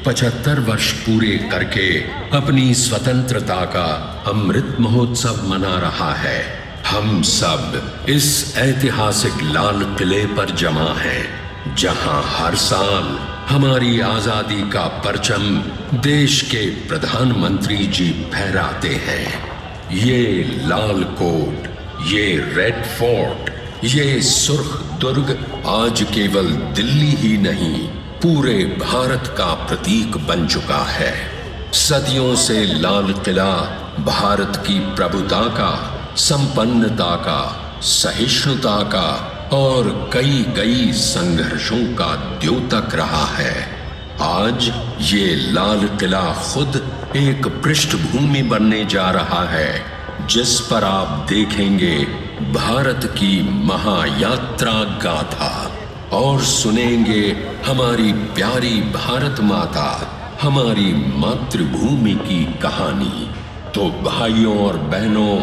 75 वर्ष पूरे करके अपनी स्वतंत्रता का अमृत महोत्सव मना रहा है। हम सब इस ऐतिहासिक लाल किले पर जमा हैं, जहां हर साल हमारी आजादी का परचम देश के प्रधानमंत्री जी फहराते हैं। ये लाल कोट, ये रेड फोर्ट, ये सुर्ख दुर्ग आज केवल दिल्ली ही नहीं, पूरे भारत का प्रतीक बन चुका है। सदियों से लाल किला भारत की प्रभुता का, संपन्नता का, सहिष्णुता का और कई कई संघर्षों का द्योतक रहा है। आज ये लाल किला खुद एक पृष्ठभूमि बनने जा रहा है, जिस पर आप देखेंगे भारत की महायात्रा गाथा और सुनेंगे हमारी प्यारी भारत माता, हमारी मातृभूमि की कहानी। तो भाइयों और बहनों,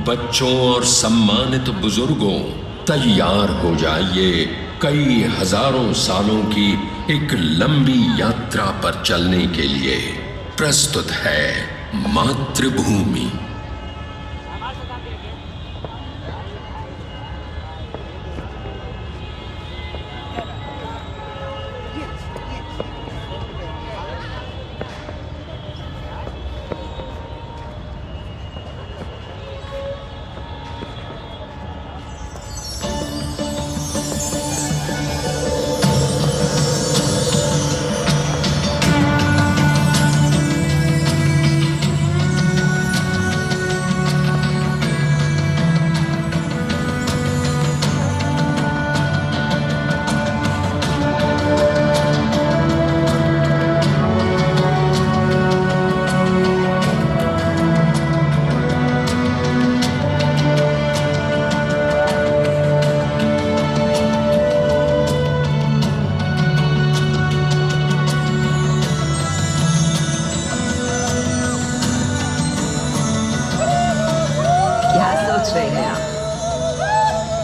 बच्चों और सम्मानित बुजुर्गों, तैयार हो जाइए कई हजारों सालों की एक लंबी यात्रा पर चलने के लिए। प्रस्तुत है मातृभूमि।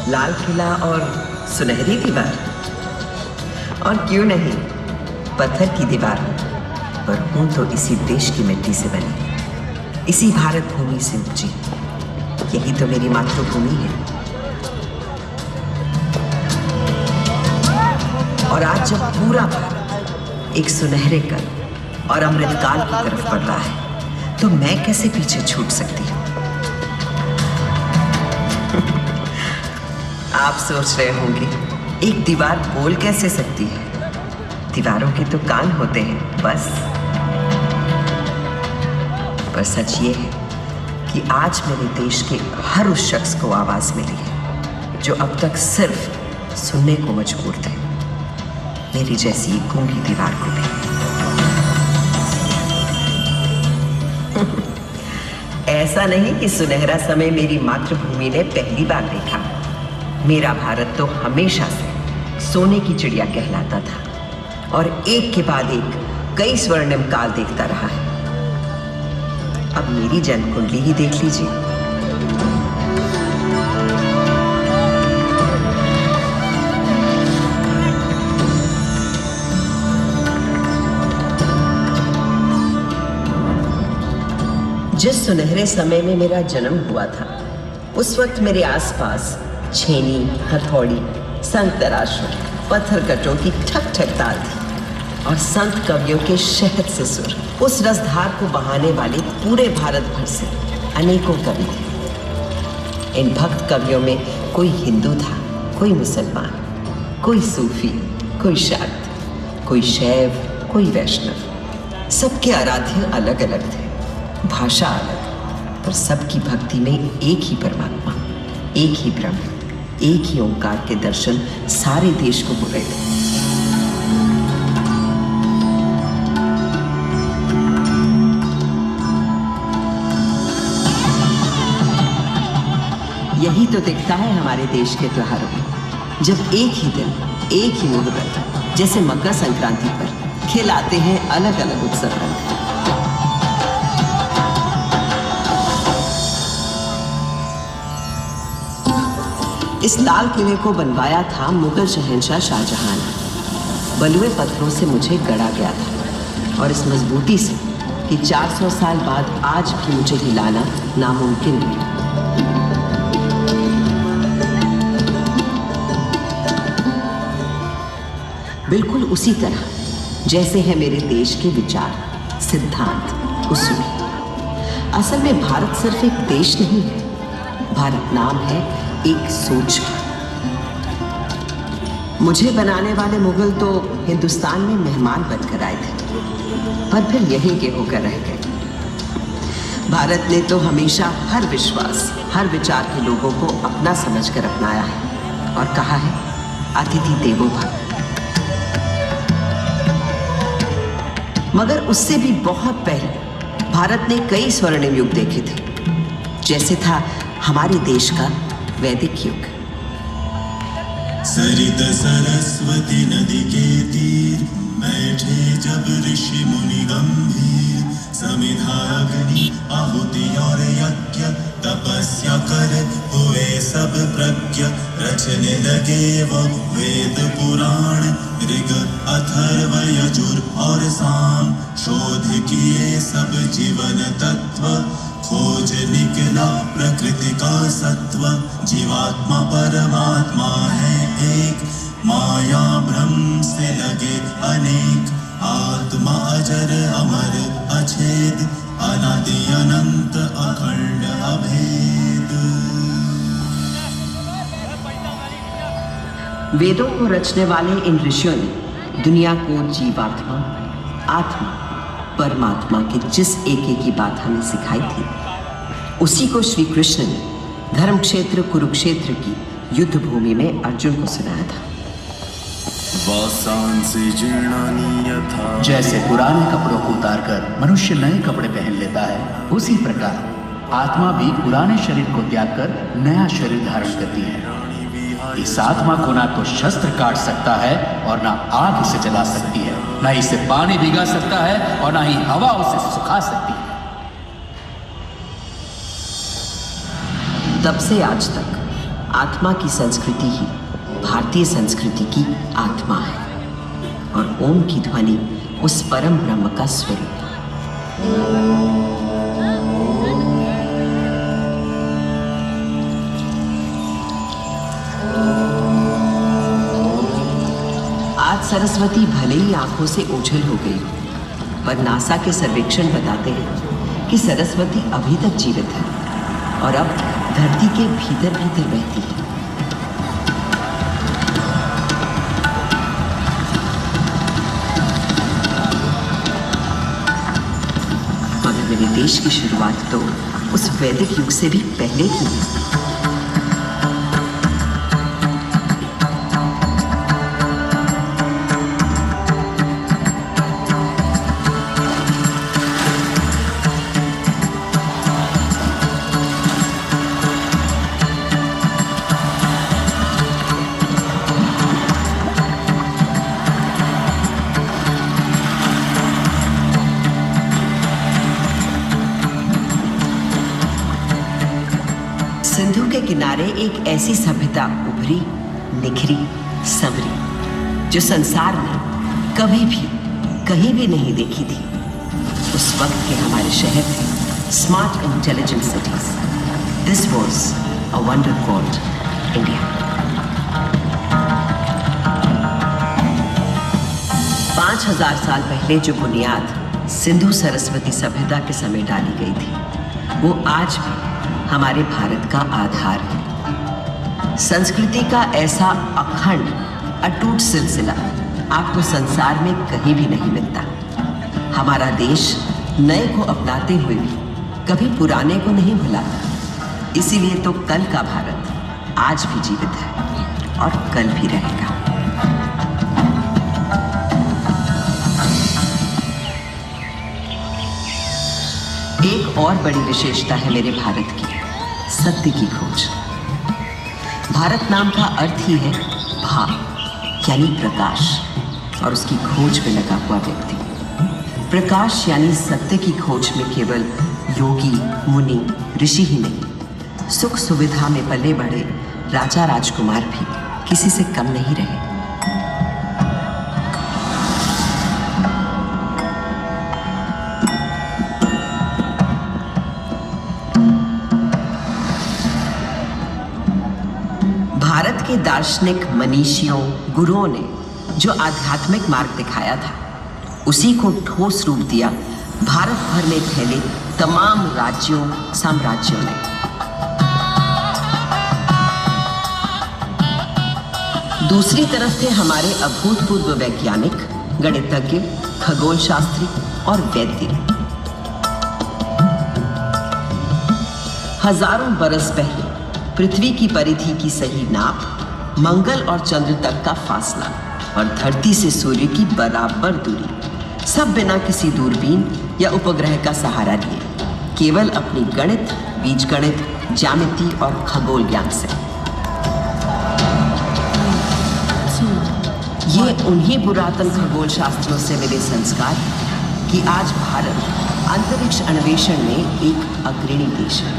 लाल किला और सुनहरी दीवार, और क्यों नहीं पत्थर की दीवार, पर हूं तो इसी देश की मिट्टी से बनी, इसी भारत भूमि से उपजी। यही तो मेरी मातृभूमि है। और आज जब पूरा भारत एक सुनहरे कल और अमृतकाल की तरफ बढ़ रहा है, तो मैं कैसे पीछे छूट सकती हूँ? आप सोच रहे होंगे एक दीवार बोल कैसे सकती है? दीवारों के तो कान होते हैं बस। पर सच ये है कि आज मेरे देश के हर उस शख्स को आवाज मिली है जो अब तक सिर्फ सुनने को मजबूर थे, मेरी जैसी गूंगी दीवार को भी। ऐसा नहीं कि सुनहरा समय मेरी मातृभूमि ने पहली बार देखा। मेरा भारत तो हमेशा से सोने की चिड़िया कहलाता था और एक के बाद एक कई स्वर्णिम काल देखता रहा है। अब मेरी जन्म कुंडली ही देख लीजिए। जिस सुनहरे समय में मेरा जन्म हुआ था, उस वक्त मेरे आसपास छेनी, हथौड़ी, संग तराशू, पत्थर कटों की ठक ठक ताल थी और संत कवियों के शहद से सुर, उस रसधार को बहाने वाले पूरे भारत भर से अनेकों कवि थे। इन भक्त कवियों में कोई हिंदू था, कोई मुसलमान, कोई सूफी, कोई शाक्त, कोई शैव, कोई वैष्णव। सबके आराध्य अलग अलग थे, भाषा अलग, पर सबकी भक्ति में एक ही परमात्मा, एक ही ब्रह्म, एक ही ओंकार के दर्शन सारे देश को हो रहे थे। यही तो दिखता है हमारे देश के त्योहारों में, जब एक ही दिन, एक ही मुहूर्त, जैसे मकर संक्रांति पर खिलाते हैं अलग अलग उत्सव रंग। इस लाल किले को बनवाया था मुगल शहंशाह शाहजहां ने। बलुए पत्थरों से मुझे गढ़ा गया था और इस मजबूती से कि 400 साल बाद आज भी मुझे हिलाना नामुमकिन है। बिल्कुल उसी तरह जैसे है मेरे देश के विचार, सिद्धांत, उसूल। असल में भारत सिर्फ एक देश नहीं है, भारत नाम है एक सोच का। मुझे बनाने वाले मुगल तो हिंदुस्तान में मेहमान बनकर आए थे, पर फिर यहीं के होकर रह गए। भारत ने तो हमेशा हर विश्वास, हर विचार के लोगों को अपना समझकर अपनाया है और कहा है अतिथि देवो भव। मगर उससे भी बहुत पहले भारत ने कई स्वर्णिम युग देखे थे, जैसे था हमारे देश का वैदिक युग। सरित सरस्वती नदी के तीर बैठे जब ऋषि मुनि गंभीर, समिधा अग्नि आहुति और यज्ञ तपस्या कर हुए सब प्रज्ञ, रचने लगे वो वेद पुराण ऋग अथर्व यजुर और साम, शोध किए सब जीवन तत्व, खोज निकला प्रकृति का सत्व, जीवात्मा परमात्मा है एक, माया भ्रम से लगे अनेक, आत्मा अजर अमर अछेद, अनादि अनंत अखंड अभेद। वेदों को रचने वाले इन ऋषियों ने दुनिया को जीवात्मा, आत्मा, परमात्मा की जिस एक की बात हमें सिखाई थी, उसी को श्री कृष्ण ने धर्म क्षेत्र कुरुक्षेत्र की युद्ध भूमि में अर्जुन को सुनाया था। जैसे पुराने कपड़ों को उतारकर मनुष्य नए कपड़े पहन लेता है, उसी प्रकार आत्मा भी पुराने शरीर को त्याग कर नया शरीर धारण करती है। इस आत्मा को ना तो शस्त्र काट सकता है और ना आग इसे जला सकती है, ना इसे पानी भिगा सकता है और ना ही हवा उसे सुखा सकती है। तब से आज तक आत्मा की संस्कृति ही भारतीय संस्कृति की आत्मा है और ओम की ध्वनि उस परम ब्रह्म का स्वरूप है। आज सरस्वती भले ही आंखों से ओझल हो गई, पर नासा के सर्वेक्षण बताते हैं कि सरस्वती अभी तक जीवित है और अब धरती के भीतर भीतर बहती है। मगर मेरे देश की शुरुआत तो उस वैदिक युग से भी पहले की है। सिंधु के किनारे एक ऐसी सभ्यता उभरी, निखरी, संवरी, जो संसार में कभी भी कहीं भी नहीं देखी थी। उस वक्त के हमारे शहर थे smart intelligent cities. This was a wonder called India. 5000 साल पहले जो बुनियाद सिंधु सरस्वती सभ्यता के समय डाली गई थी, वो आज भी हमारे भारत का आधार है। संस्कृति का ऐसा अखंड अटूट सिलसिला आपको संसार में कहीं भी नहीं मिलता। हमारा देश नए को अपनाते हुए भी कभी पुराने को नहीं भुलाता। इसीलिए तो कल का भारत आज भी जीवित है और कल भी रहेगा। एक और बड़ी विशेषता है मेरे भारत की, सत्य की खोज। भारत नाम का अर्थ ही है भा, यानी प्रकाश, और उसकी खोज में लगा हुआ व्यक्ति। प्रकाश यानी सत्य की खोज में केवल योगी, मुनि, ऋषि ही नहीं, सुख सुविधा में पले बढ़े राजा राजकुमार भी किसी से कम नहीं रहे। के दार्शनिक मनीषियों गुरुओं ने जो आध्यात्मिक मार्ग दिखाया था, उसी को ठोस रूप दिया भारत भर में फैले तमाम राज्यों साम्राज्यों ने। दूसरी तरफ थे हमारे अभूतपूर्व वैज्ञानिक, गणितज्ञ, खगोल शास्त्री और वैद्य। हजारों बरस पहले पृथ्वी की परिधि की सही नाप, मंगल और चंद्र तक का फासला और धरती से सूर्य की बराबर दूरी, सब बिना किसी दूरबीन या उपग्रह का सहारा लिए, केवल अपनी गणित, बीजगणित, ज्यामिति और खगोल ज्ञान से। ये उन्हीं पुरातन खगोल शास्त्रियों से मिले संस्कार कि आज भारत अंतरिक्ष अन्वेषण में एक अग्रणी देश है।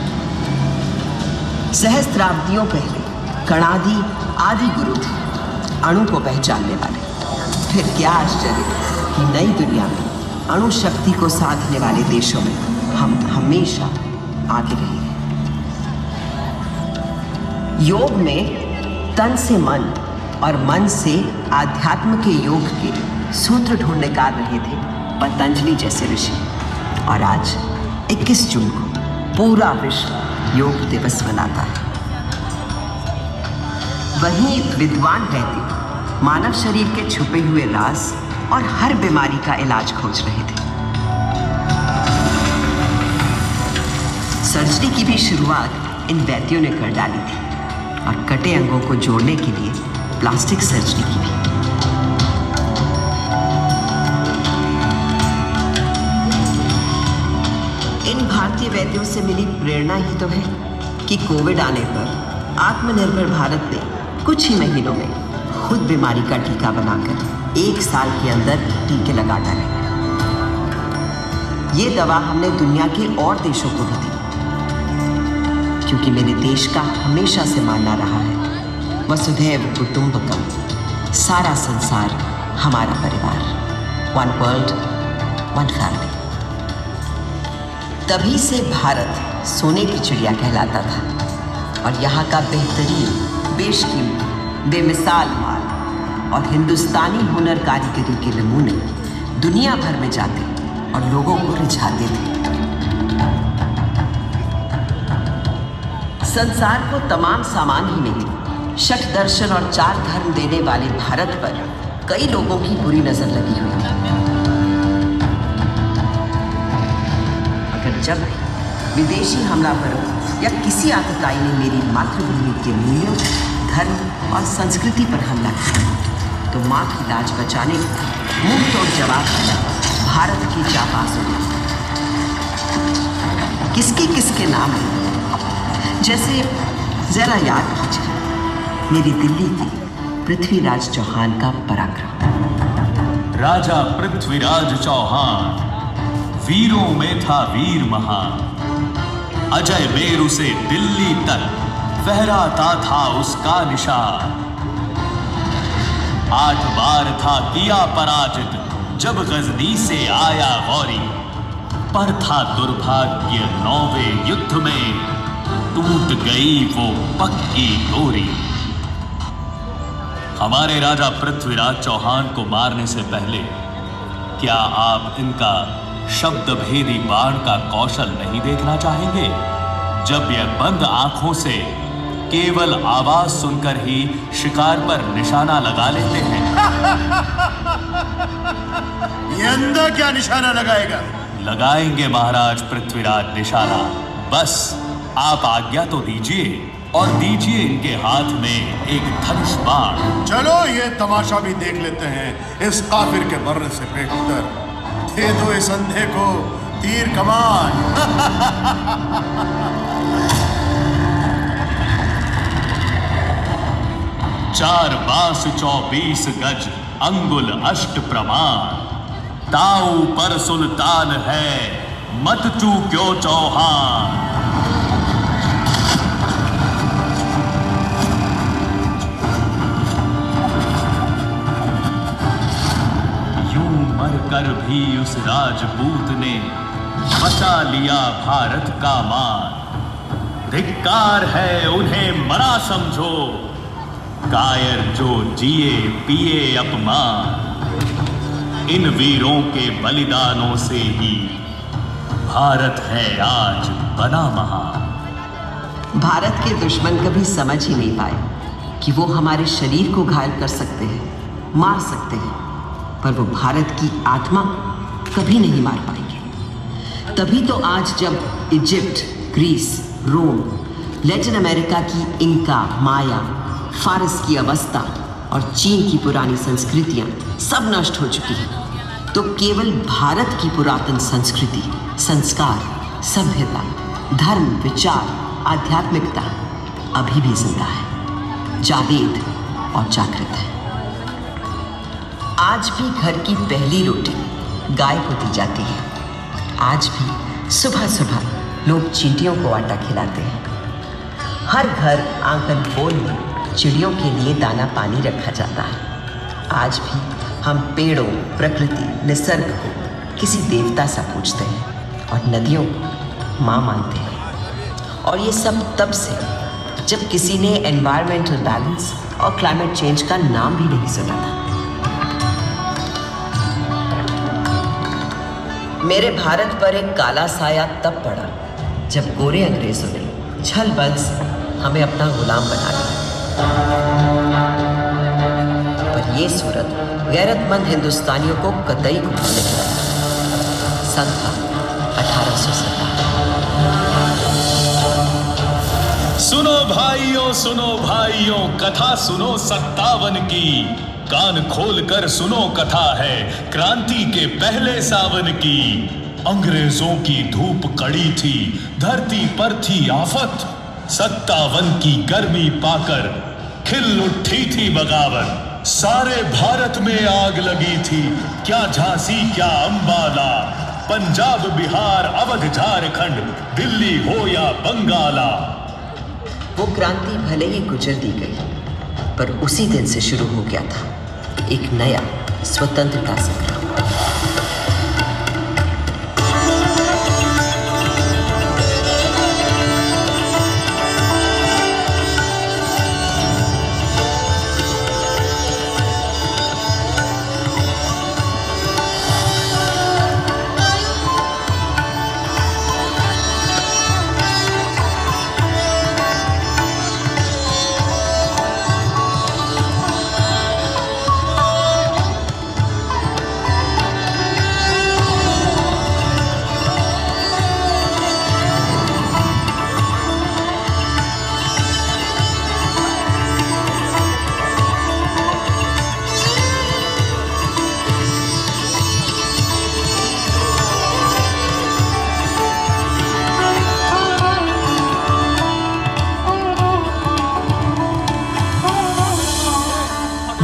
सहस्त्राब्दियों पहले कणादि आदि गुरु थे अणु को पहचानने वाले। फिर क्या आश्चर्य कि नई दुनिया में अणु शक्ति को साधने वाले देशों में हम हमेशा आगे रहे हैं। योग में तन से मन और मन से आध्यात्म के योग के सूत्र ढूंढ निकाल रहे थे पतंजलि जैसे ऋषि। और आज 21 जून को पूरा विश्व योग दिवस मनाता है। वहीं विद्वान वैद्य मानव शरीर के छुपे हुए राज और हर बीमारी का इलाज खोज रहे थे। सर्जरी की भी शुरुआत इन वैद्यों ने कर डाली थी और कटे अंगों को जोड़ने के लिए प्लास्टिक सर्जरी की भी। इन भारतीय वैद्यों से मिली प्रेरणा ही तो है कि कोविड आने पर आत्मनिर्भर भारत ने कुछ ही महीनों में खुद बीमारी का टीका बनाकर 1 साल के अंदर टीके लगा डाले। ये दवा हमने दुनिया के और देशों को भी दी, क्योंकि मेरे देश का हमेशा से मानना रहा है वसुधैव कुटुंबकम, सारा संसार हमारा परिवार, वन वर्ल्ड वन फैमिली। तभी से भारत सोने की चिड़िया कहलाता था और यहाँ का बेहतरीन, बेशकीमती, बेमिसाल माल और हिंदुस्तानी हुनर कारीगरी के नमूने दुनिया भर में जाते और लोगों को रिझाते थे। संसार को तमाम सामान ही मिले, षट दर्शन और 4 धर्म देने वाले भारत पर कई लोगों की बुरी नजर लगी हुई थी। अगर जब विदेशी हमलावरों या किसी आतताई ने मेरी मातृभूमि के मूल्यों, धर्म और संस्कृति पर हमला किया तो माँ की लाज बचाने को मुंह तोड़ जवाब दिया भारत की जाबाजों। किसके नाम है, जैसे जरा याद कीजिए मेरी दिल्ली की पृथ्वीराज चौहान का पराक्रम। राजा पृथ्वीराज चौहान वीरों में था वीर महान, अजय मेरु से दिल्ली तक फहराता था उसका निशान। 8 बार था किया पराजित जब गजनी से आया गौरी, पर था दुर्भाग्य 9वें युद्ध में टूट गई वो पक्की डोरी। हमारे राजा पृथ्वीराज चौहान को मारने से पहले क्या आप इनका शब्द भेदी बाण का कौशल नहीं देखना चाहेंगे, जब यह बंद आंखों से केवल आवाज सुनकर ही शिकार पर निशाना लगा लेते हैं। ये अंधा क्या निशाना लगाएगा? लगाएंगे महाराज पृथ्वीराज निशाना, बस आप आज्ञा तो दीजिए और दीजिए इनके हाथ में एक धनुष बाण। चलो ये तमाशा भी देख लेते हैं इस काफिर के मरने से बेहतर। दे दो इस अंधे को तीर कमान। 4 बांस 24 गज अंगुल अष्ट प्रमाण, ताऊ पर सुल्तान है मत चूक्यो चौहान। कर भी उस राजपूत ने बचा लिया भारत का मान। धिक्कार है उन्हें मरा समझो, कायर जो जिए पिए अपमान, इन वीरों के बलिदानों से ही भारत है आज बना महान। भारत के दुश्मन कभी समझ ही नहीं पाए कि वो हमारे शरीर को घायल कर सकते हैं, मार सकते हैं, पर वो भारत की आत्मा कभी नहीं मार पाएंगे। तभी तो आज जब इजिप्ट, ग्रीस, रोम, लैटिन अमेरिका की इंका, माया, फारस की अवस्था और चीन की पुरानी संस्कृतियां सब नष्ट हो चुकी हैं, तो केवल भारत की पुरातन संस्कृति, संस्कार, सभ्यता, धर्म, विचार, आध्यात्मिकता अभी भी जिंदा है, जावेद और जागृत है। आज भी घर की पहली रोटी गाय को दी जाती है। आज भी सुबह सुबह लोग चींटियों को आटा खिलाते हैं। हर घर, आंगन, पोल में चिड़ियों के लिए दाना पानी रखा जाता है। आज भी हम पेड़ों, प्रकृति, निसर्ग को किसी देवता सा पूजते हैं और नदियों को माँ मानते हैं। और ये सब तब से जब किसी ने एनवायरमेंटल बैलेंस और क्लाइमेट चेंज का नाम भी नहीं सुना था। मेरे भारत पर एक काला साया तब पड़ा जब गोरे अंग्रेजों ने छल बल से हमें अपना गुलाम बना लिया। पर ये सूरत गैरतमंद हिंदुस्तानियों को कतई घूमने लगा। सन था 1857। सुनो भाइयों, कथा सुनो 57 की। कान खोल कर सुनो, कथा है क्रांति के पहले सावन की। अंग्रेजों की धूप कड़ी थी, धरती पर थी आफत। 57 की गर्मी पाकर खिल उठी थी बगावत। सारे भारत में आग लगी थी, क्या झांसी क्या अंबाला। पंजाब, बिहार, अवध, झारखंड, दिल्ली हो या बंगाला। वो क्रांति भले ही गुजर दी गई, पर उसी दिन से शुरू हो गया था एक नया स्वतंत्रता संग्राम।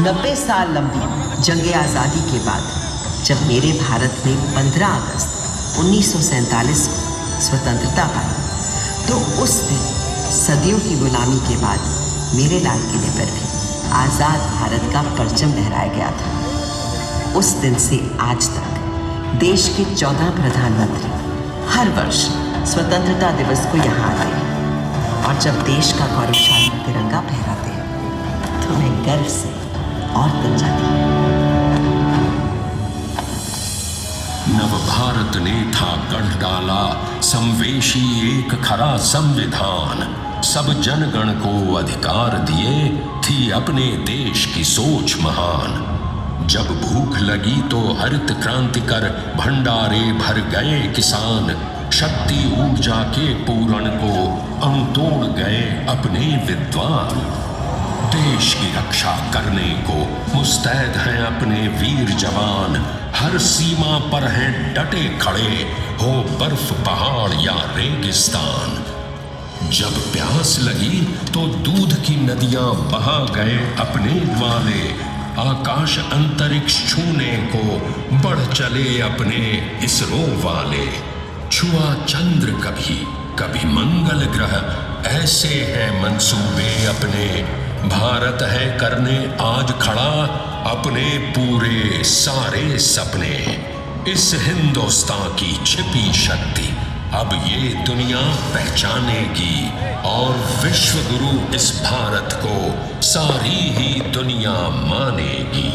नब्बे साल लंबी जंग आज़ादी के बाद जब मेरे भारत में 15 अगस्त 1947 को स्वतंत्रता पाई, तो उस दिन सदियों की गुलामी के बाद मेरे लाल किले पर भी आज़ाद भारत का परचम लहराया गया था। उस दिन से आज तक देश के 14 प्रधानमंत्री हर वर्ष स्वतंत्रता दिवस को यहाँ आते हैं, और जब देश का गौरवशाली तिरंगा फहराते हैं तो मैं गर्व से और तन जाती है। नव भारत ने था गढ़ डाला संवेशी एक खरा संविधान। सब जनगण को अधिकार दिए, थी अपने देश की सोच महान। जब भूख लगी तो हरित क्रांति कर भंडारे भर गए किसान। शक्ति ऊर्जा के पूरण को अंग तोड़ गए अपने विद्वान। देश की रक्षा करने को मुस्तैद हैं अपने वीर जवान। हर सीमा पर हैं डटे खड़े, हो बर्फ पहाड़ या रेगिस्तान। जब प्यास लगी तो दूध की नदियां बहा गए अपने ग्वाले। आकाश अंतरिक्ष छूने को बढ़ चले अपने इसरो वाले। छुआ चंद्र कभी कभी मंगल ग्रह, ऐसे हैं मंसूबे अपने। भारत है करने आज खड़ा अपने पूरे सारे सपने। इस हिंदुस्तान की छिपी शक्ति अब ये दुनिया पहचानेगी और विश्व गुरु इस भारत को सारी ही दुनिया मानेगी।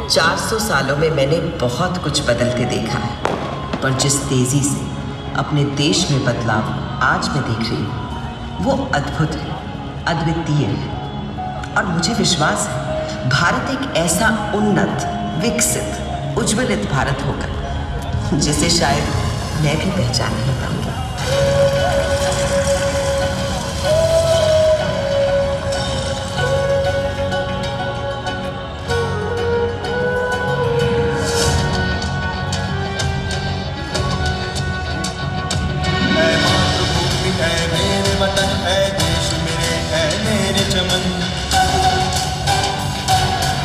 400 सालों में मैंने बहुत कुछ बदलते देखा है, पर जिस तेजी से अपने देश में बदलाव आज मैं देख रही हूँ वो अद्भुत है, अद्वितीय है। और मुझे विश्वास है भारत एक ऐसा उन्नत, विकसित, उज्ज्वलित भारत होगा जिसे शायद मैं भी पहचान नहीं पाऊंगी।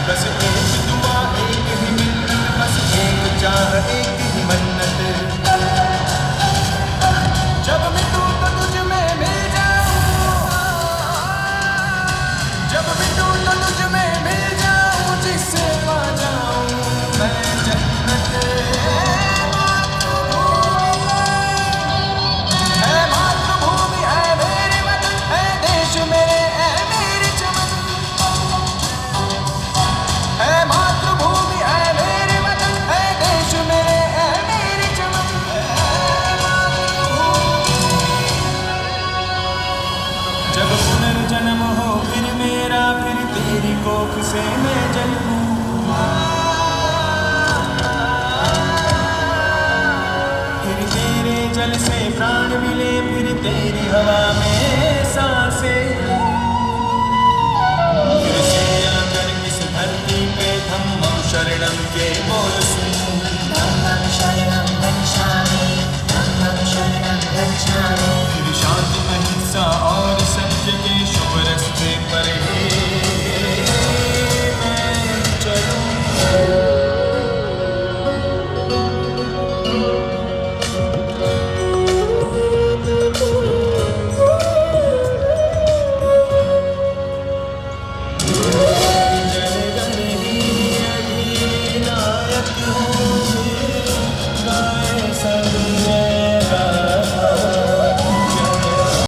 बस एक दुआ, एक ही मिनट, बस एक चाह, एक ही मन्नत। जब मिटूं तो तुझ में मिल जाऊं, जब मिटूं तो तुझ में मिल जाऊं, जिससे पा जाऊं मैं जन्नत। है मातृभूमि, है मेरे वतन, है देश मेरे, है मेरी चमन। है मातृभूमि, है मेरे वतन, है देश मेरे, है मेरी चमन। जब पुनर्जन्म हो फिर मेरा, फिर तेरी कोख से मैं जन्मूं। फिर तेरे जल से प्राण मिले, फिर तेरी हवा में सांसें। फिर से आकर इस धरती पे धम्मं शरणं के बोल सुन। धम्मं शरणं गच्छामि, धम्मं शरणं गच्छामि।